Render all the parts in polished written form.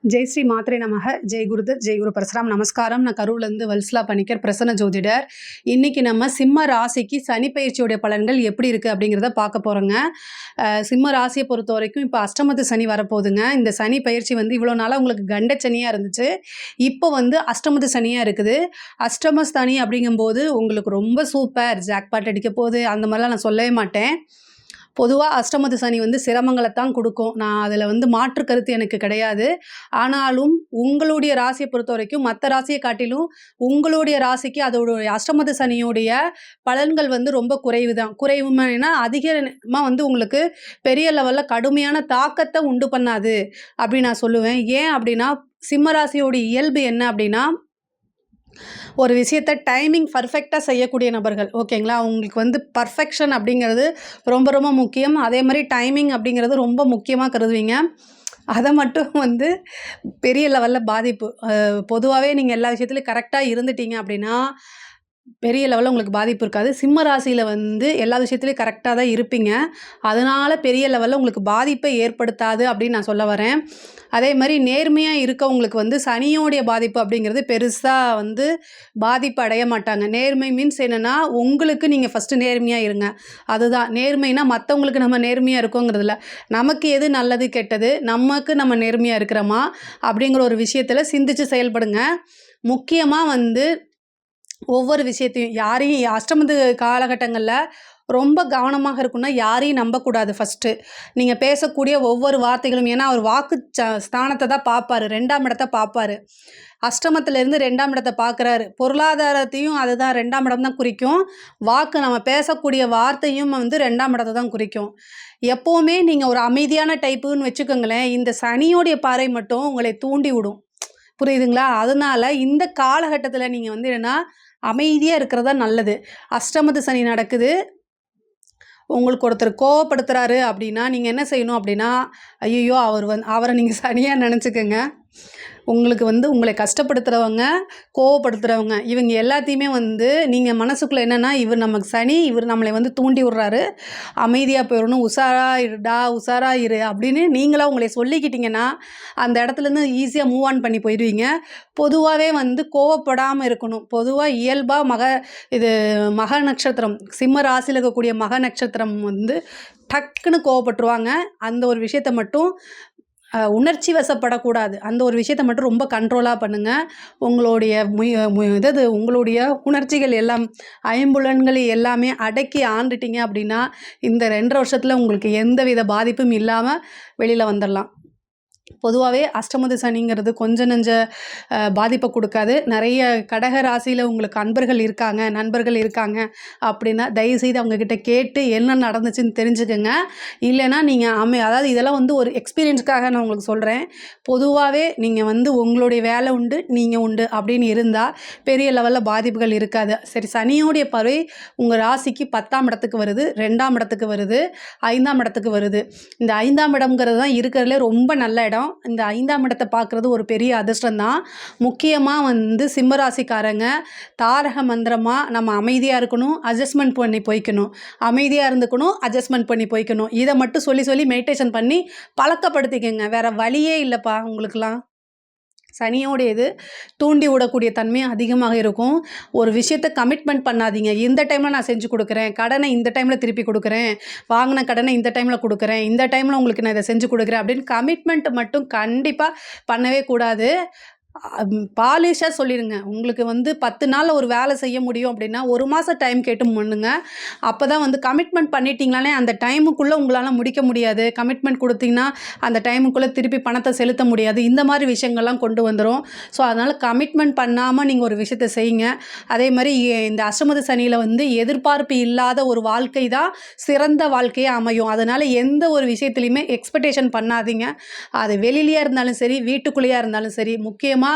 ஜெய் ஸ்ரீ மாத்ரே நமக. ஜெய் குருதத், ஜெய் குரு பரசுராம். நமஸ்காரம். நான் கரூர்லேருந்து வல்சலா பணிக்கர், பிரசன்ன ஜோதிடர். இன்றைக்கி நம்ம சிம்ம ராசிக்கு சனி பயிற்சியோடைய பலன்கள் எப்படி இருக்குது அப்படிங்கிறத பார்க்க போகிறோங்க. சிம்ம ராசியை பொறுத்த வரைக்கும் இப்போ அஷ்டமத்து சனி வரப்போகுதுங்க. இந்த சனி பயிற்சி இவ்வளோ நாளாக உங்களுக்கு கண்ட சனியாக இருந்துச்சு. இப்போ அஷ்டமத்து சனியாக இருக்குது. அஷ்டம சனி அப்படிங்கும்போது உங்களுக்கு ரொம்ப சூப்பர் ஜாக்பாட் அடிக்க போகுது அந்த மாதிரிலாம் நான் சொல்லவே மாட்டேன். பொதுவாக அஷ்டமத்து சனி சிரமங்களை தான் கொடுக்கும். நான் அதில் மாற்று கருத்து எனக்கு கிடையாது. ஆனாலும் உங்களுடைய ராசியை பொறுத்த வரைக்கும் மற்ற ராசியை காட்டிலும் உங்களுடைய ராசிக்கு அதோடைய அஷ்டமத்து சனியுடைய பலன்கள் ரொம்ப குறைவு தான். குறைவுன்னா அதிகமாக உங்களுக்கு பெரிய லெவலில் கடுமையான தாக்கத்தை உண்டு பண்ணாது அப்படின்னு நான் சொல்லுவேன். ஏன் அப்படின்னா சிம்ம ராசியோடைய இயல்பு என்ன அப்படின்னா ஒரு விஷயத்தை டைமிங் பர்ஃபெக்டாக செய்யக்கூடிய நபர்கள். ஓகேங்களா? உங்களுக்கு பர்ஃபெக்ஷன் அப்படிங்கிறது ரொம்ப ரொம்ப முக்கியம். அதே மாதிரி டைமிங் அப்படிங்கிறது ரொம்ப முக்கியமாக கருதுவீங்க. அதை மட்டும் பெரிய லெவலில் பாதிப்பு. பொதுவாகவே நீங்கள் எல்லா விஷயத்துலையும் கரெக்டாக இருந்துட்டீங்க அப்படின்னா பெரிய லெவலில் உங்களுக்கு பாதிப்பு இருக்காது. சிம்ம ராசியில் எல்லா விஷயத்துலையும் கரெக்டாக தான் இருப்பீங்க. அதனால் பெரிய லெவலில் உங்களுக்கு பாதிப்பை ஏற்படுத்தாது அப்படின்னு நான் சொல்ல வரேன். அதே மாதிரி நேர்மையாக இருக்கவங்களுக்கு சனியோடைய பாதிப்பு அப்படிங்கிறது பெருசாக பாதிப்பு அடைய மாட்டாங்க. நேர்மை மீன்ஸ் என்னென்னா உங்களுக்கு நீங்கள் ஃபஸ்ட்டு நேர்மையாக இருங்க. அதுதான் நேர்மைனா மற்றவங்களுக்கு நம்ம நேர்மையாக இருக்கோங்கிறதுல நமக்கு எது நல்லது கெட்டது நமக்கு நம்ம நேர்மையாக இருக்கிறோமா அப்படிங்கிற ஒரு விஷயத்தில் சிந்தித்து செயல்படுங்க. முக்கியமாக ஒவ்வொரு விஷயத்தையும் யாரையும் அஷ்டமத்து காலகட்டங்களில் ரொம்ப கவனமாக இருக்குன்னா யாரையும் நம்பக்கூடாது. ஃபஸ்ட்டு நீங்கள் பேசக்கூடிய ஒவ்வொரு வார்த்தைகளும், ஏன்னா அவர் வாக்கு ஸ்தானத்தை தான் பார்ப்பார், 2ஆம் இடத்தை பார்ப்பார். அஷ்டமத்திலேருந்து 2ஆம் இடத்தை பார்க்குறாரு. பொருளாதாரத்தையும் அதுதான் 2ஆம் இடம் தான் குறிக்கும். வாக்கு நம்ம பேசக்கூடிய வார்த்தையும் 2ஆம் இடத்தை தான் குறிக்கும். எப்போவுமே நீங்கள் ஒரு அமைதியான டைப்புன்னு வச்சுக்கோங்களேன், இந்த சனியோடைய பார்வை மட்டும் உங்களை தூண்டி விடும். புரியுதுங்களா? அதனால் இந்த காலகட்டத்தில் நீங்கள் என்னென்னா அமைதியாக இருக்கிறதா நல்லது. அஷ்டமத்து சனி நடக்குது, உங்களுக்கு ஒருத்தர் கோவப்படுத்துகிறாரு அப்படின்னா நீங்கள் என்ன செய்யணும் அப்படின்னா, ஐயோ அவரை நீங்கள் சனியாக நினச்சிக்கோங்க. உங்களுக்கு உங்களை கஷ்டப்படுத்துகிறவங்க, கோவப்படுத்துகிறவங்க இவங்க எல்லாத்தையுமே நீங்கள் மனசுக்குள்ளே என்னென்னா இவர் நமக்கு சனி, இவர் நம்மளை தூண்டி விட்றாரு, அமைதியாக போயிடணும், உஷாரா இரு அப்படின்னு நீங்களாக உங்களை சொல்லிக்கிட்டீங்கன்னா அந்த இடத்துலேருந்து ஈஸியாக மூவ் ஆன் பண்ணி போயிடுவீங்க. பொதுவாகவே கோவப்படாமல் இருக்கணும். பொதுவாக இயல்பாக மக நட்சத்திரம், சிம்ம ராசியில் இருக்கக்கூடிய மக நட்சத்திரம் டக்குன்னு கோவப்பட்டுருவாங்க. அந்த ஒரு விஷயத்தை மட்டும் உணர்ச்சி வசப்படக்கூடாது. அந்த ஒரு விஷயத்தை மட்டும் ரொம்ப கண்ட்ரோலாக பண்ணுங்கள். உங்களுடைய உங்களுடைய உணர்ச்சிகள் எல்லாம், ஐம்புலன்கள் எல்லாமே அடக்கி ஆண்டுட்டீங்க அப்படின்னா இந்த 2.5 வருஷத்தில் உங்களுக்கு எந்தவித பாதிப்பும் இல்லாமல் வெளியில் வந்துடலாம். பொதுவாகவே அஷ்டமத்து சனிங்கிறது கொஞ்சம் நெஞ்ச பாதிப்பை கொடுக்காது. நிறைய கடக ராசியில் உங்களுக்கு அன்பர்கள் இருக்காங்க, நண்பர்கள் இருக்காங்க அப்படின்னா தயவுசெய்து அவங்கக்கிட்ட கேட்டு என்ன நடந்துச்சுன்னு தெரிஞ்சுக்கோங்க. இல்லைன்னா நீங்கள் அதாவது இதெல்லாம் ஒரு எக்ஸ்பீரியன்ஸுக்காக நான் உங்களுக்கு சொல்கிறேன். பொதுவாகவே நீங்கள் உங்களுடைய வேலை உண்டு, நீங்கள் உண்டு அப்படின்னு இருந்தால் பெரிய லெவலில் பாதிப்புகள் இருக்காது. சரி, சனியோடைய பார்வை உங்கள் ராசிக்கு 10ஆம் இடத்துக்கு வருது, 2ஆம் இடத்துக்கு வருது, 5ஆம் இடத்துக்கு வருது. இந்த 5ஆம் இடம்ங்கிறது தான் இருக்கிறதுலே ரொம்ப நல்ல இடம். இந்த 5ஆம் இடத்தை பார்க்குறது ஒரு பெரிய அதிர்ஷ்டம்தான். முக்கியமாக சிம்மராசிக்காரங்க தாரக மந்திரமாக நம்ம அமைதியாக இருக்கணும், அட்ஜஸ்ட்மெண்ட் பண்ணி போய்க்கணும், அமைதியாக இருந்துக்கணும், அட்ஜஸ்ட்மெண்ட் பண்ணி போய்க்கணும். இதை மட்டும் சொல்லி மெடிடேஷன் பண்ணி பழக்கப்படுத்திக்கங்க. வேறு வழியே இல்லைப்பா. உங்களுக்கெல்லாம் சனியோடைய தூண்டி விடக்கூடிய தன்மை அதிகமாக இருக்கும். ஒரு விஷயத்தை கமிட்மெண்ட் பண்ணாதீங்க. இந்த டைமில் நான் செஞ்சு கொடுக்குறேன், கடனை இந்த டைமில் திருப்பி கொடுக்குறேன், வாங்கின கடனை இந்த டைமில் கொடுக்குறேன், இந்த டைமில் உங்களுக்கு நான் இதை செஞ்சு கொடுக்குறேன் அப்படின்னு கமிட்மெண்ட் மட்டும் கண்டிப்பாக பண்ணவே கூடாது. பாலிஷாக சொல்லிடுங்க. உங்களுக்கு 10 நாளில் ஒரு வேலை செய்ய முடியும் அப்படின்னா 1 மாதம் டைம் கேட்டு பண்ணுங்க. அப்போ தான் கமிட்மெண்ட் பண்ணிட்டீங்களானே அந்த டைமுக்குள்ளே உங்களால் முடிக்க முடியாது. கமிட்மெண்ட் கொடுத்தீங்கன்னா அந்த டைமுக்குள்ளே திருப்பி பணத்தை செலுத்த முடியாது. இந்த மாதிரி விஷயங்கள்லாம் கொண்டு வந்துடும். ஸோ அதனால் கமிட்மெண்ட் பண்ணாமல் நீங்கள் ஒரு விஷயத்தை செய்யுங்க. அதே மாதிரி இந்த அஷ்டமத்து சனியில் எதிர்பார்ப்பு இல்லாத ஒரு வாழ்க்கை தான் சிறந்த வாழ்க்கையாக அமையும். அதனால் எந்த ஒரு விஷயத்துலையுமே எக்ஸ்பெக்டேஷன் பண்ணாதீங்க. அது வெளியிலையாக இருந்தாலும் சரி, வீட்டுக்குள்ளேயா இருந்தாலும் சரி. முக்கியமாக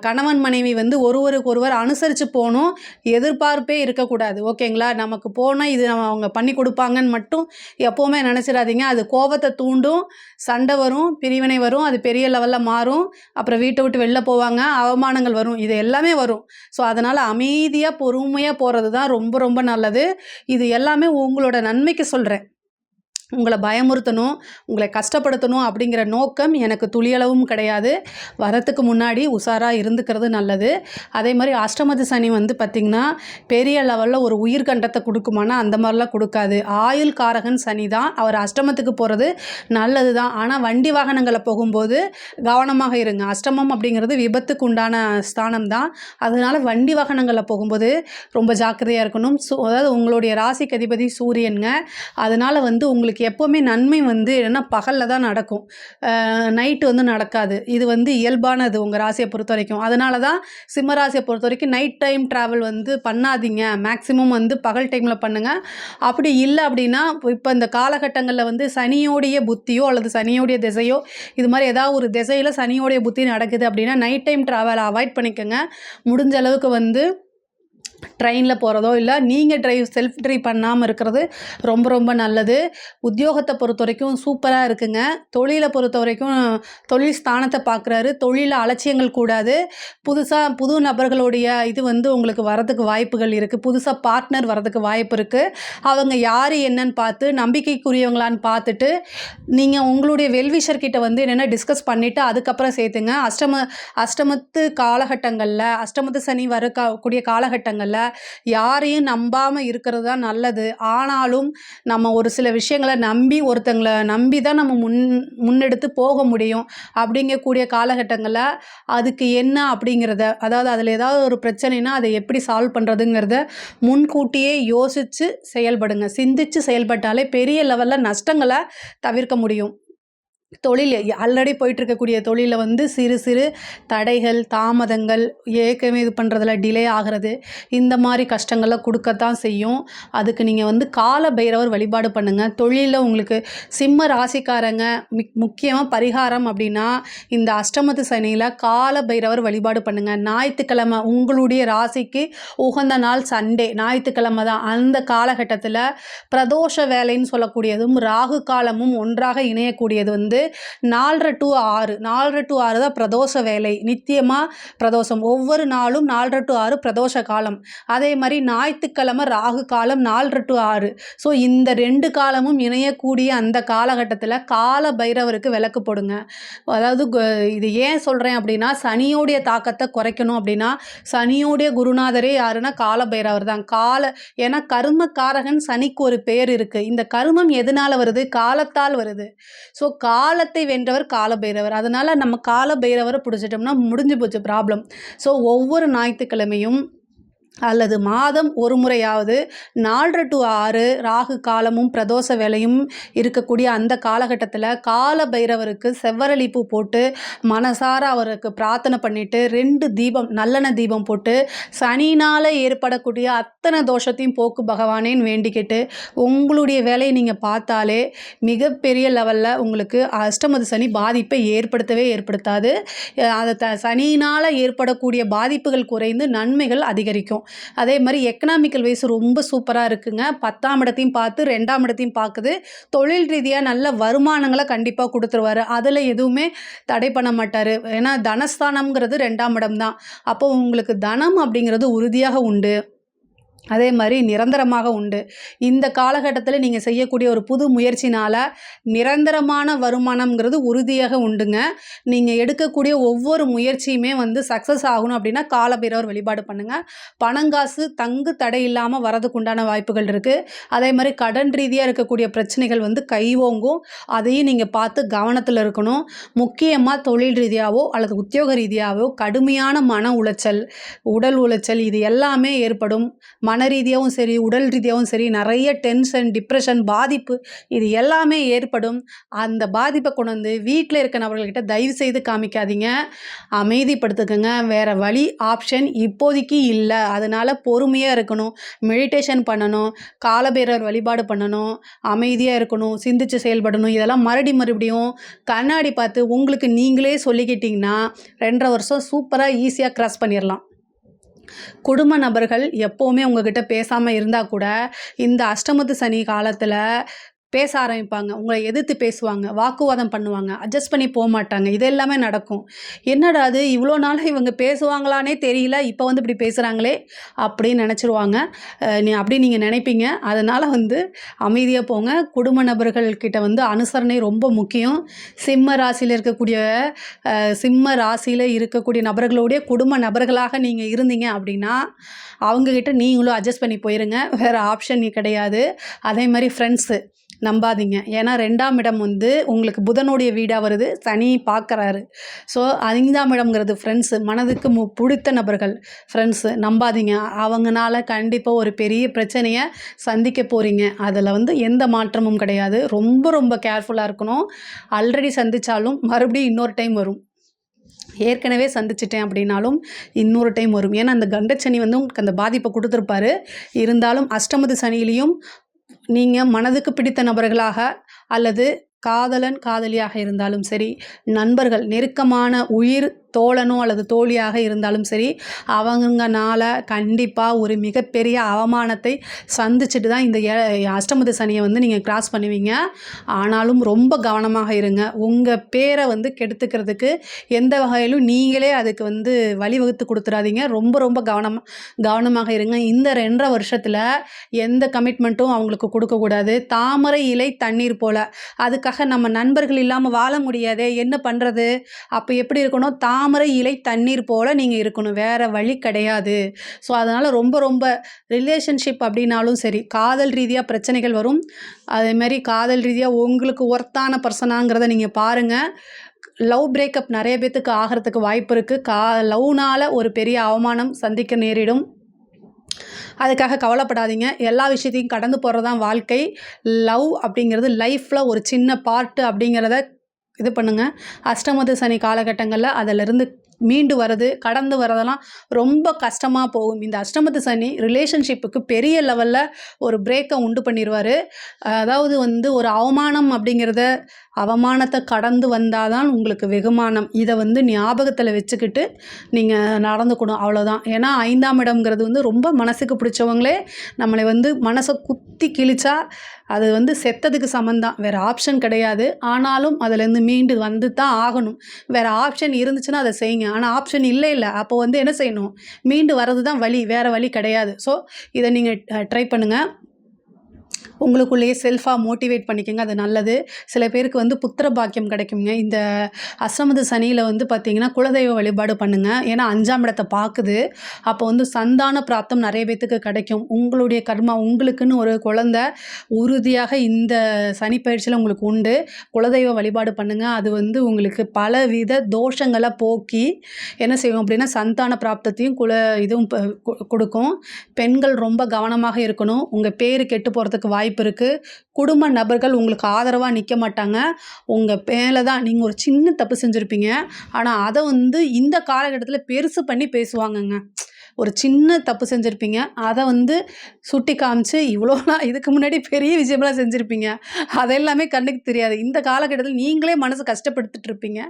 கணவன் மனைவி ஒருவருக்கு ஒருவர் அனுசரித்து போகணும். எதிர்பார்ப்பே இருக்கக்கூடாது. ஓகேங்களா? நமக்கு போனால் இது அவங்க பண்ணி கொடுப்பாங்கன்னு மட்டும் எப்போவுமே நினச்சிடாதீங்க. அது கோபத்தை தூண்டும், சண்டை வரும், பிரிவினை வரும், அது பெரிய லெவலில் மாறும். அப்புறம் வீட்டை விட்டு வெளில போவாங்க, அவமானங்கள் வரும், இது எல்லாமே வரும். ஸோ அதனால் அமைதியாக பொறுமையாக போகிறது தான் ரொம்ப ரொம்ப நல்லது. இது எல்லாமே உங்களோட நன்மைக்கு சொல்கிறேன். உங்கள பயமுறுத்தணும், உங்கள கஷ்டப்படுத்தணும் அப்படிங்கிற நோக்கம் எனக்கு துளியளவும் கிடையாது. வரத்துக்கு முன்னாடி உஷாரா இருந்துக்கிறது நல்லது. அதேமாரி அஷ்டமத்து சனி வந்து பார்த்திங்கன்னா, பெரிய லெவல்ல ஒரு உயிர்கண்டத்த குடுக்குமானா, அந்த மாரிலாம் குடுக்காது. ஆயுள் காரகன் சனி தான். அவர் அஷ்டமத்துக்கு போறது நல்லது தான். ஆனா, வண்டி வாகனங்கள்ல போகும்போது கவனமாக இருங்க. அஷ்டமம் அப்படிங்கிறது விபத்துக்கு உண்டான ஸ்தானம் தான். அதனால வண்டி வாகனங்கள்ல போகும்போது ரொம்ப ஜாக்கிரதையா இருக்கணும். அதாவது உங்களுடைய ராசிக்கு அதிபதி சூரியன்ங்க. அதனால வந்து உங்களுக்கு எப்போவுமே நன்மை வந்து என்னன்னா பகலில் தான் நடக்கும். நைட்டு வந்து நடக்காது. இது வந்து இயல்பானது உங்கள் ராசியை பொறுத்த வரைக்கும். அதனால தான் சிம்ம ராசியை பொறுத்த வரைக்கும் நைட் டைம் ட்ராவல் வந்து பண்ணாதீங்க. மேக்ஸிமம் வந்து பகல் டைமில் பண்ணுங்கள். அப்படி இல்லை அப்படின்னா இப்போ இந்த காலகட்டங்களில் வந்து சனியோடைய புத்தியோ அல்லது சனியோடைய திசையோ இது மாதிரி ஏதாவது ஒரு திசையில் சனியோடைய புத்தி நடக்குது அப்படின்னா நைட் டைம் ட்ராவலை அவாய்ட் பண்ணிக்கோங்க. முடிஞ்ச அளவுக்கு வந்து ட்ரெயினில் போகிறதோ இல்லை நீங்கள் செல்ஃப் ட்ரைவ் பண்ணாமல் இருக்கிறது ரொம்ப ரொம்ப நல்லது. உத்தியோகத்தை பொறுத்த வரைக்கும் சூப்பராக இருக்குங்க. தொழிலை பொறுத்த வரைக்கும் தொழில் ஸ்தானத்தை பார்க்குறாரு. தொழிலில் அலட்சியங்கள் கூடாது. புது நபர்களுடைய இது வந்து உங்களுக்கு வரதுக்கு வாய்ப்புகள் இருக்குது. புதுசாக பார்ட்னர் வரதுக்கு வாய்ப்பு இருக்குது. அவங்க யார் என்னன்னு பார்த்து நம்பிக்கைக்குரியவங்களான்னு பார்த்துட்டு நீங்கள் உங்களுடைய வெல்விஷர்கிட்ட வந்து என்னென்ன டிஸ்கஸ் பண்ணிவிட்டு அதுக்கப்புறம் சேர்த்துங்க. அஷ்டமத்து காலகட்டங்களில் அஷ்டமத்து சனி வரக்கூடிய காலகட்டங்களில் யாரையும் நம்பாமல் இருக்கிறது தான் நல்லது. ஆனாலும் நம்ம ஒரு சில விஷயங்களை ஒருத்தங்களை நம்பி தான் நம்ம முன்னெடுத்து போக முடியும். அப்படிங்கக்கூடிய காலகட்டங்களில் அதுக்கு என்ன அப்படிங்கிறத அதாவது அதில் ஏதாவது ஒரு பிரச்சனைனா அதை எப்படி சால்வ் பண்ணுறதுங்கிறத முன்கூட்டியே யோசித்து செயல்படுங்க. சிந்தித்து செயல்பட்டாலே பெரிய லெவலில் நஷ்டங்களை தவிர்க்க முடியும். தொழில் ஆல்ரெடி போயிட்டுருக்கக்கூடிய தொழிலில் வந்து சிறு சிறு தடைகள், தாமதங்கள், ஏற்கனவே இது பண்ணுறதுல டிலே ஆகிறது, இந்த மாதிரி கஷ்டங்களை கொடுக்கத்தான் செய்யும். அதுக்கு நீங்கள் வந்து கால பைரவர் வழிபாடு பண்ணுங்கள். தொழிலில் உங்களுக்கு சிம்ம ராசிக்காரங்க முக்கியமாக பரிகாரம் அப்படின்னா இந்த அஷ்டமத்து சனியில் கால பைரவர் வழிபாடு பண்ணுங்கள். ஞாயிற்றுக்கிழமை உங்களுடைய ராசிக்கு உகந்த நாள் சண்டே ஞாயிற்றுக்கிழமை தான். அந்த காலகட்டத்தில் பிரதோஷ வேலைன்னு சொல்லக்கூடியதும் ராகு காலமும் ஒன்றாக இணையக்கூடியது வந்து 4:30 to 6 4:30 to 6 தான் பிரதோஷ வேலை. நித்தியமாக பிரதோஷம் ஒவ்வொரு நாளும் 4:30 to 6 பிரதோஷ காலம். அதே மாதிரி ஞாயிற்றுக்கிழமை ராகு காலம் 4:30 to 6. ஸோ இந்த 2 காலமும் இணையக்கூடிய அந்த காலகட்டத்தில் கால பைரவருக்கு விளக்கு போடுங்க. அதாவது இது ஏன் சொல்கிறேன் அப்படின்னா சனியோடைய தாக்கத்தை குறைக்கணும் அப்படின்னா சனியோடைய குருநாதரே யாருன்னா கால பைரவர் தான். ஏன்னா கர்மக்காரகன் சனிக்கு ஒரு பேர் இருக்குது. இந்த கர்மம் எதனால் வருது? காலத்தால் வருது. ஸோ காலத்தை வென்றவர் காலபைரவர். அதனால் நம்ம காலபைரவரை பிடிச்சிட்டோம்னா முடிஞ்சு போச்சு ப்ராப்ளம். ஸோ ஒவ்வொரு ஞாயிற்றுக்கிழமையும் அல்லது மாதம் ஒரு முறையாவது 4:30 to 6 ராகு காலமும் பிரதோஷ வேலையும் இருக்கக்கூடிய அந்த காலகட்டத்தில் கால பைரவருக்கு செவ்வரளி பூ போட்டு மனசார அவருக்கு பிரார்த்தனை பண்ணிவிட்டு 2 தீபம் நல்லெண்ணெய் தீபம் போட்டு சனினால் ஏற்படக்கூடிய அத்தனை தோஷத்தையும் போக்கு பகவானேன்னு வேண்டிக்கிட்டு உங்களுடைய வேலையை நீங்கள் பார்த்தாலே மிகப்பெரிய லெவலில் உங்களுக்கு அஷ்டமத்து சனி பாதிப்பை ஏற்படுத்தவே ஏற்படுத்தாது. அதை சனியினால் ஏற்படக்கூடிய பாதிப்புகள் குறைந்து நன்மைகள் அதிகரிக்கும். அதே மாதிரி எக்கனாமிக்கல் வைஸ் ரொம்ப சூப்பராக இருக்குங்க. 10ஆம் இடத்தையும் பார்த்து 2ஆம் இடத்தையும் பார்க்குது. தொழில் ரீதியாக நல்ல வருமானங்களை கண்டிப்பாக கொடுத்துருவாரு. அதில் எதுவுமே தடை பண்ண மாட்டார். ஏன்னா தனஸ்தானம்ங்கிறது 2ஆம் இடம் தான். அப்போ உங்களுக்கு தனம் அப்படிங்கிறது உறுதியாக உண்டு. அதே மாதிரி நிரந்தரமாக உண்டு. இந்த காலகட்டத்தில் நீங்கள் செய்யக்கூடிய ஒரு புது முயற்சினால் நிரந்தரமான வருமானம்ங்கிறது உறுதியாக உண்டுங்க. நீங்கள் எடுக்கக்கூடிய ஒவ்வொரு முயற்சியுமே வந்து சக்ஸஸ் ஆகணும் அப்படின்னா காலபைரவர் வழிபாடு பண்ணுங்கள். பணங்காசு தங்கு தடை இல்லாமல் வரதுக்கு உண்டான வாய்ப்புகள் இருக்குது. அதே மாதிரி கடன் ரீதியாக இருக்கக்கூடிய பிரச்சனைகள் வந்து கைவோங்கும். அதையும் நீங்கள் பார்த்து கவனத்தில் இருக்கணும். முக்கியமாக தொழில் ரீதியாகவோ அல்லது உத்தியோக ரீதியாகவோ கடுமையான மன உளைச்சல், உடல் உளைச்சல் இது எல்லாமே ஏற்படும். மன ரீதியாகவும் சரி உடல் ரீதியாகவும் சரி நிறைய டென்ஷன், டிப்ரெஷன், பாதிப்பு இது எல்லாமே ஏற்படும். அந்த பாதிப்பை கொண்டு வந்து வீட்டில் இருக்க நபர்கள்கிட்ட தயவு செய்து காமிக்காதீங்க. அமைதிப்படுத்துக்குங்க. வேறு வழி ஆப்ஷன் இப்போதைக்கு இல்லை. அதனால் பொறுமையாக இருக்கணும். மெடிடேஷன் பண்ணணும். காலபைரவர் வழிபாடு பண்ணணும். அமைதியாக இருக்கணும். சிந்தித்து செயல்படணும். இதெல்லாம் மறுபடியும் கண்ணாடி பார்த்து உங்களுக்கு நீங்களே சொல்லிக்கிட்டிங்கன்னா 2.5 வருஷம் சூப்பராக ஈஸியாக கிராஸ் பண்ணிடலாம். குடும்ப நபர்கள் எப்போவுமே உங்ககிட்ட பேசாமல் இருந்தால் கூட இந்த அஷ்டமத்து சனி காலத்தில் பேச ஆரம்பிப்பாங்க. உங்கள எதிர்த்து பேசுவாங்க. வாக்குவாதம் பண்ணுவாங்க. அட்ஜஸ்ட் பண்ணி போமாட்டாங்க. இது எல்லாமே நடக்கும். என்னடா இது இவ்வளோ நாளா இவங்க பேசுவாங்களான்னே தெரியல. இப்போ வந்து இப்படி பேசுகிறாங்களே அப்படின்னு நெனச்சிருவாங்க. நீங்க நினைப்பீங்க. அதனால வந்து அமைதியா போங்க. குடும்ப நபர்கள் கிட்ட வந்து அனுசரணை ரொம்ப முக்கியம். சிம்ம ராசியில இருக்கக்கூடிய சிம்ம ராசியில இருக்கக்கூடிய நபர்களுடைய குடும்ப நபர்களாக நீங்க இருந்தீங்க அப்படின்னா, அவங்க கிட்ட நீங்களும் அட்ஜஸ்ட் பண்ணி போயிருங்க. வேற ஆப்ஷன் கிடையாது. அதே மாரி ஃப்ரெண்ட்ஸு நம்பாதீங்க. ஏன்னா 2ஆம் இடம் வந்து உங்களுக்கு புதனுடைய வீடா வருது. சனி பார்க்குறாரு. ஸோ 5ஆம் இடம்ங்கிறது ஃப்ரெண்ட்ஸு. மனதுக்கு புடித்த நபர்கள் ஃப்ரெண்ட்ஸு நம்பாதீங்க. அவங்கனால கண்டிப்பா ஒரு பெரிய பிரச்சனைய சந்திக்க போறீங்க. அதில வந்து எந்த மாற்றமும் கிடையாது. ரொம்ப ரொம்ப கேர்ஃபுல்லா இருக்கணும். ஆல்ரெடி சந்திச்சாலும் மறுபடியும் இன்னொரு டைம் வரும். ஏற்கனவே சந்திச்சிட்டேன் அப்படின்னாலும் இன்னொரு டைம் வரும். ஏன்னா அந்த கண்டச்சனி வந்து உங்களுக்கு அந்த பாதிப்பை கொடுத்துருப்பாரு. இருந்தாலும் அஷ்டமத்து சனியிலையும் நீங்க மனதுக்கு பிடித்த நபர்களாக அல்லது காதலன், காதலியாக இருந்தாலும் சரி, நண்பர்கள் நெருக்கமான உயிர் தோழனோ அல்லது தோழியாக இருந்தாலும் சரி, அவங்கனால கண்டிப்பா ஒரு மிகப்பெரிய அவமானத்தை சந்திச்சுட்டு தான் இந்த அஷ்டமத்து சனிய வந்து நீங்க கிராஸ் பண்ணுவீங்க. ஆனாலும் ரொம்ப கவனமாக இருங்க. உங்க பேர வந்து கெடுத்துக்கிறதுக்கு எந்த வகையிலும் நீங்களே அதுக்கு வந்து வழிவகுத்து குடுத்துறாதீங்க. ரொம்ப ரொம்ப கவனமாக இருங்க. இந்த 2 1/2 வருஷத்துல எந்த கமிட்மெண்ட்டும் அவங்களுக்கு குடுக்கக்கூடாது. தாமரை இலை தண்ணீர் போல. அதுக்காக நம்ம நண்பர்கள் இல்லாம வாழ முடியாதே! என்ன பண்றது? அப்ப எப்படி இருக்கணும்? தாமரை இலை தண்ணீர் போல நீங்க இருக்கணும். வேற வழி கிடையாது. ஸோ, அதனால ரொம்ப ரொம்ப ரிலேஷன்ஷிப் அப்படின்னாலும் சரி, காதல் ரீதியா பிரச்சனைகள் வரும். அதேமாரி காதல் ரீதியா உங்களுக்கு ஒர்த்தான பர்சனாங்கிறத நீங்க பாருங்க. லவ் பிரேக்கப் நெறைய பேத்துக்கு ஆகறதுக்கு வாய்ப்பு இருக்கு. லவ்னால ஒரு பெரிய அவமானம் சந்திக்க நேரிடும். அதுக்காக கவலைப்படாதீங்க. எல்லா விஷயத்தையும் கடந்து போறது தான் வாழ்க்கை. லவ் அப்படிங்கிறது லைஃப்ல ஒரு சின்ன பார்ட்டு அப்படிங்கிறத இது பண்ணுங்க. அஷ்டமத்து சனி காலகட்டங்கள்ல அதிலிருந்து மீண்டு வரது, கடந்து வரதெல்லாம் ரொம்ப கஷ்டமா போகும். இந்த அஷ்டமத்து சனி ரிலேஷன்ஷிப்புக்கு பெரிய லெவல்ல ஒரு பிரேக்க உண்டு பண்ணிருவாரு. அதாவது வந்து ஒரு அவமானம் அப்படிங்கிறத அவமானத்த கடந்து வந்தா தான் உங்களுக்கு வெகுமானம். இத வந்து ஞாபகத்துல வச்சுக்கிட்டு நீங்க நடந்துக்கணும். அவ்வளோதான். ஏன்னா 5ஆம் இடம்ங்கிறது வந்து ரொம்ப மனசுக்கு பிடிச்சவங்களே நம்மளை வந்து மனச குத்தி கிழிச்சா, அது வந்து செத்ததுக்கு சமம் தான். வேற ஆப்ஷன் கிடையாது. ஆனாலும் அதுலேருந்து மீண்டு வந்து தான் ஆகணும். வேற ஆப்ஷன் இருந்துச்சுன்னா அத செய்யுங்க. ஆனா ஆப்ஷன் இல்ல. அப்போ வந்து என்ன செய்யணும்? மீண்டு வர்றது தான் வழி. வேற வழி கிடையாது. ஸோ, இத நீங்க ட்ரை பண்ணுங்க. உங்களுக்குள்ளேயே செல்ஃபாக மோட்டிவேட் பண்ணிக்கங்க. அது நல்லது. சில பேருக்கு வந்து புத்திர பாக்கியம் கிடைக்குங்க. இந்த அஷ்டமத்து சனியில வந்து பார்த்தீங்கன்னா, குலதெய்வ வழிபாடு பண்ணுங்க. ஏன்னா 5ஆம் இடத்த பார்க்குது. அப்போ வந்து சந்தான பிராப்தம் நெறைய பேத்துக்கு கிடைக்கும். உங்களுடைய கர்மா உங்களுக்குன்னு ஒரு குழந்தை உறுதியாக இந்த சனி பயிற்சியில உங்களுக்கு உண்டு. குலதெய்வ வழிபாடு பண்ணுங்க. அது வந்து உங்களுக்கு பலவித தோஷங்கள போக்கி என்ன செய்யும் அப்படின்னா, சந்தான பிராப்தத்தையும் இதுவும் குடுக்கும். பெண்கள் ரொம்ப கவனமாக இருக்கணும். உங்க பேரு கெட்டு போறதுக்கு வாய்ப்பு இருக்கு. குடும்ப நபர்கள் உங்களுக்கு ஆதரவா நிக்க மாட்டாங்க. உங்க மேல தான் நீங்க ஒரு சின்ன தப்பு செஞ்சிருப்பீங்க. ஆனா, அத வந்து இந்த காலகட்டத்தில பெருசு பண்ணி பேசுவாங்கங்க. ஒரு சின்ன தப்பு செஞ்சிருப்பீங்க. அத வந்து சுட்டி காமிச்சு, இவ்வளோ இதுக்கு முன்னாடி பெரிய விஷயம்லாம் செஞ்சிருப்பீங்க. அதெல்லாமே கண்ணுக்கு தெரியாது. இந்த காலகட்டத்தில நீங்களே மனச கஷ்டப்படுத்திட்டு இருப்பீங்க.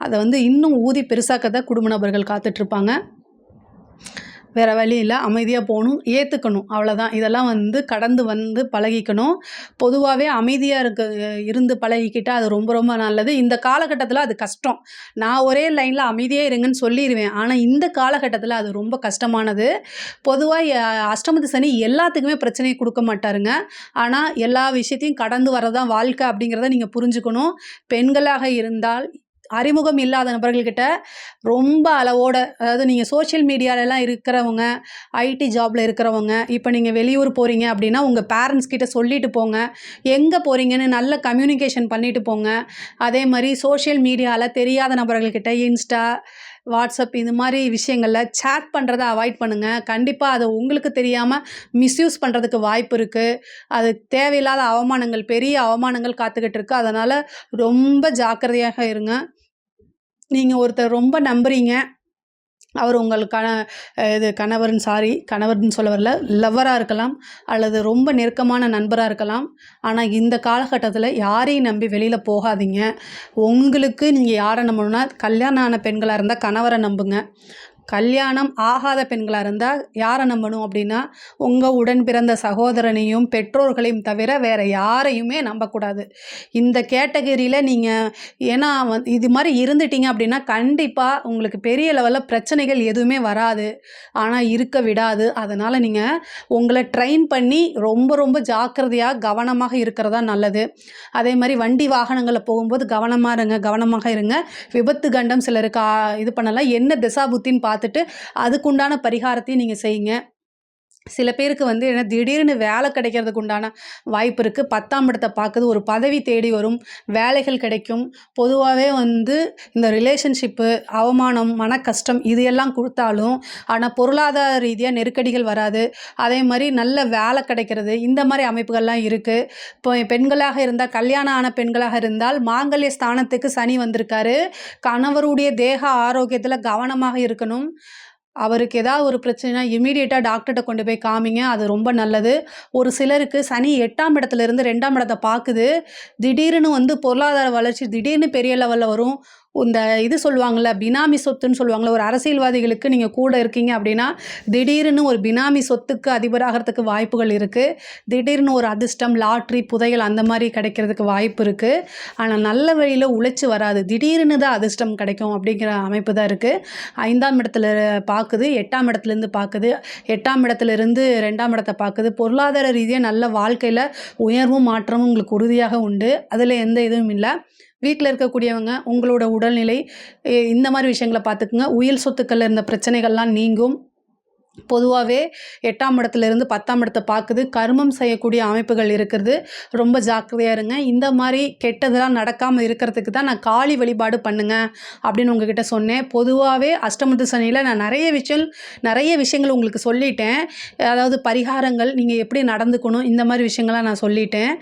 அத வந்து இன்னும் ஊதி பெருசாக்க தான் குடும்ப நபர்கள் காத்துட்ருப்பாங்க. வேற வழி இல்ல. அமைதியா போணும். ஏத்துக்கணும். அவ்வளோதான். இதெல்லாம் வந்து கடந்து வந்து பழகிக்கணும். பொதுவாவே அமைதியா இருந்து பழகிக்கிட்டா அது ரொம்ப ரொம்ப நல்லது. இந்த காலகட்டத்தில அது கஷ்டம். நான் ஒரே லைன்ல அமைதியா இருங்கன்னு சொல்லிருவேன். ஆனா, இந்த காலகட்டத்தில அது ரொம்ப கஷ்டமானது. பொதுவா அஷ்டமத்து சனி எல்லாத்துக்குமே பிரச்சனைய குடுக்க மாட்டாருங்க. ஆனா, எல்லா விஷயத்தையும் கடந்து வரதான் வாழ்க்கை அப்படிங்கிறத நீங்க புரிஞ்சுக்கணும். பெண்களாக இருந்தால் அறிமுகம் இல்லாத நபர்கள்கிட்ட ரொம்ப அளவோட அதாவது நீங்க சோஷியல் மீடியாலலாம் இருக்கிறவங்க, ஐடி ஜாப்ல இருக்கிறவங்க, இப்ப நீங்க வெளியூர் போறீங்க அப்படின்னா, உங்க பேரண்ட்ஸ் கிட்ட சொல்லிட்டு போங்க. எங்க போறீங்கன்னு நல்ல கம்யூனிகேஷன் பண்ணிட்டு போங்க. அதே மாரி சோஷியல் மீடியால தெரியாத நபர்கள்கிட்ட இன்ஸ்டா, வாட்ஸ்அப் இது மாரி விஷயங்கள்ல சேட் பண்றத அவாய்ட் பண்ணுங்க. கண்டிப்பா அது உங்களுக்கு தெரியாம மிஸ்யூஸ் பண்றதுக்கு வாய்ப்பு இருக்கு. அது தேவையில்லாத அவமானங்கள், பெரிய அவமானங்கள் காத்துக்கிட்டு இருக்கு. அதனால ரொம்ப ஜாக்கிரதையாக இருங்க. நீங்க ஒருத்தர் ரொம்ப நம்புறீங்க. அவர் உங்களுக்கான கணவர்ன்னு சொல்ல வரல. லவ்வரா இருக்கலாம். அல்லது ரொம்ப நெருக்கமான நண்பரா இருக்கலாம். ஆனா, இந்த காலகட்டத்தில யாரையும் நம்பி வெளியில போகாதீங்க. உங்களுக்கு நீங்க யார நம்பணும்னா, கல்யாணம் ஆன பெண்களா இருந்தா கணவர நம்புங்க. கல்யாணம் ஆகாத பெண்களா இருந்தா யார நம்பணும் அப்படின்னா, உங்க உடன் பிறந்த சகோதரனையும், பெற்றோர்களையும் தவிர வேற யாரையுமே நம்பக்கூடாது. இந்த கேட்டகரியில நீங்க ஏன்னா இது மாரி இருந்துட்டீங்க அப்படின்னா, கண்டிப்பா உங்களுக்கு பெரிய லெவல்ல பிரச்சனைகள் எதுவுமே வராது. ஆனா இருக்க விடாது. அதனால நீங்க உங்கள ட்ரெயின் பண்ணி ரொம்ப ரொம்ப ஜாக்கிரதையா, கவனமாக இருக்கிறது தான் நல்லது. அதே மாரி வண்டி வாகனங்கள்ல போகும்போது கவனமாக இருங்க. விபத்து கண்டம் சிலருக்கு இது பண்ணலாம். என்ன திசா புத்தின்னு பார்த்துட்டு, அதுக்குண்டான பரிகாரத்தையும் நீங்க செய்யுங்க. சில பேருக்கு வந்து என்ன திடீர்னு வேலை கிடைக்கிறதுக்கு உண்டான வாய்ப்பு இருக்கு. 10ஆம் இடத்த பார்க்குது. ஒரு பதவி தேடி வரும். வேலைகள் கிடைக்கும். பொதுவாவே வந்து இந்த ரிலேஷன்ஷிப்பு, அவமானம், மனக்கஷ்டம் இது எல்லாம் குடுத்தாலும், ஆனா பொருளாதார ரீதியா நெருக்கடிகள் வராது. அதே மாரி நல்ல வேலை கிடைக்கிறது. இந்த மாரி அமைப்புகள்லாம் இருக்கு. இப்போ பெண்களாக இருந்தா கல்யாணம் ஆன பெண்களாக இருந்தால் மாங்கல்ய ஸ்தானத்துக்கு சனி வந்திருக்காரு. கணவருடைய தேக ஆரோக்கியத்தில கவனமாக இருக்கணும். அவருக்கு ஏதாவது ஒரு பிரச்சனைனா இம்மீடியட்டா டாக்டர்ட்ட கொண்டு போய் காமிங்க. அது ரொம்ப நல்லது. ஒரு சிலருக்கு சனி 8ஆம் இடத்திலிருந்து 2ஆம் இடத்த பாக்குது. திடீர்னு வந்து பொருளாதார வளர்ச்சி திடீர்னு பெரிய லெவல்ல வரும். இந்த இது சொல்லுவாங்கல்ல, பினாமி சொத்துன்னு சொல்லுவாங்கல்ல, ஒரு அரசியல்வாதிகளுக்கு நீங்க கூட இருக்கீங்க அப்படின்னா, திடீர்னு ஒரு பினாமி சொத்துக்கு அதிபராகறதுக்கு வாய்ப்புகள் இருக்கு. திடீர்னு ஒரு அதிர்ஷ்டம், லாட்டரி, புதையல் அந்த மாரி கிடைக்கிறதுக்கு வாய்ப்பு இருக்கு. ஆனா நல்ல வழியில உழைச்சு வராது. திடீர்னு தான் அதிர்ஷ்டம் கிடைக்கும் அப்படிங்கிற அமைப்பு தான் இருக்கு. 5ஆம் இடத்துல பாக்குது, 8ஆம் இடத்துலேருந்து பாக்குது. 8ஆம் இடத்திலிருந்து 2ஆம் இடத்த பாக்குது. பொருளாதார ரீதியா நல்ல வாழ்க்கையில உயர்வும், மாற்றமும் உங்களுக்கு உறுதியாக உண்டு. அதில எந்த இதுவும் இல்ல. வீட்ல இருக்கக்கூடியவங்க, உங்களோட உடல்நிலை இந்த மாரி விஷயங்கள பார்த்துக்குங்க. உயில் சொத்துக்கள்ல இருந்த பிரச்சனைகள்லாம் நீங்கும். பொதுவாவே 8ஆம் இடத்திலிருந்து 10ஆம் இடத்த பாக்குது. கர்மம் செய்யக்கூடிய அமைப்புகள் இருக்கிறது. ரொம்ப ஜாக்கிரதையா இருங்க. இந்த மாரி கெட்டதெல்லாம் நடக்காம இருக்கிறதுக்கு தான் நான் காளி வழிபாடு பண்ணுங்க அப்படின்னு உங்ககிட்ட சொன்னேன். பொதுவாவே அஷ்டமத்து சனியில நான் நெறைய விஷயங்கள் உங்களுக்கு சொல்லிட்டேன். அதாவது பரிகாரங்கள், நீங்க எப்படி நடந்துக்கணும், இந்த மாரி விஷயங்கள்லாம் நான் சொல்லிட்டேன்.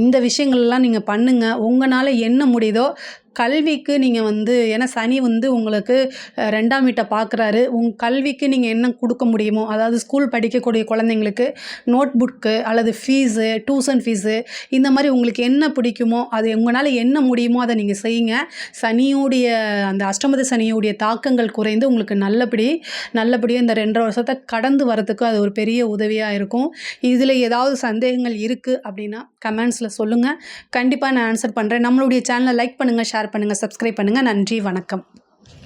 இந்த விஷயங்கள்லாம் நீங்க பண்ணுங்க. உங்கனால என்ன முடியுதோ கல்விக்கு நீங்க வந்து ஏன்னா சனி வந்து உங்களுக்கு 2ஆம் வீட்ட பார்க்குறாரு. கல்விக்கு நீங்க என்ன குடுக்க முடியுமோ, அதாவது ஸ்கூல் படிக்கக்கூடிய குழந்தைங்களுக்கு நோட் புக்கு அல்லது ஃபீஸு, டியூஷன் ஃபீஸு இந்த மாரி உங்களுக்கு என்ன பிடிக்குமோ, அது உங்கனால என்ன முடியுமோ அத நீங்க செய்யுங்க. சனியுடைய அந்த அஷ்டமத்து சனியுடைய தாக்கங்கள் குறைந்து உங்களுக்கு நல்லபடியா இந்த 2 1/2 வருஷத்த கடந்து வரதுக்கு அது ஒரு பெரிய உதவியா இருக்கும். இதில ஏதாவது சந்தேகங்கள் இருக்கு அப்படின்னா, கமெண்ட்ஸ்ல சொல்லுங்க. கண்டிப்பா நான் ஆன்சர் பண்றேன். நம்மளுடைய சேனல லைக் பண்ணுங்க, ஷேர் பண்ணுங்க, சப்ஸ்கிரைப் பண்ணுங்க. நன்றி, வணக்கம்.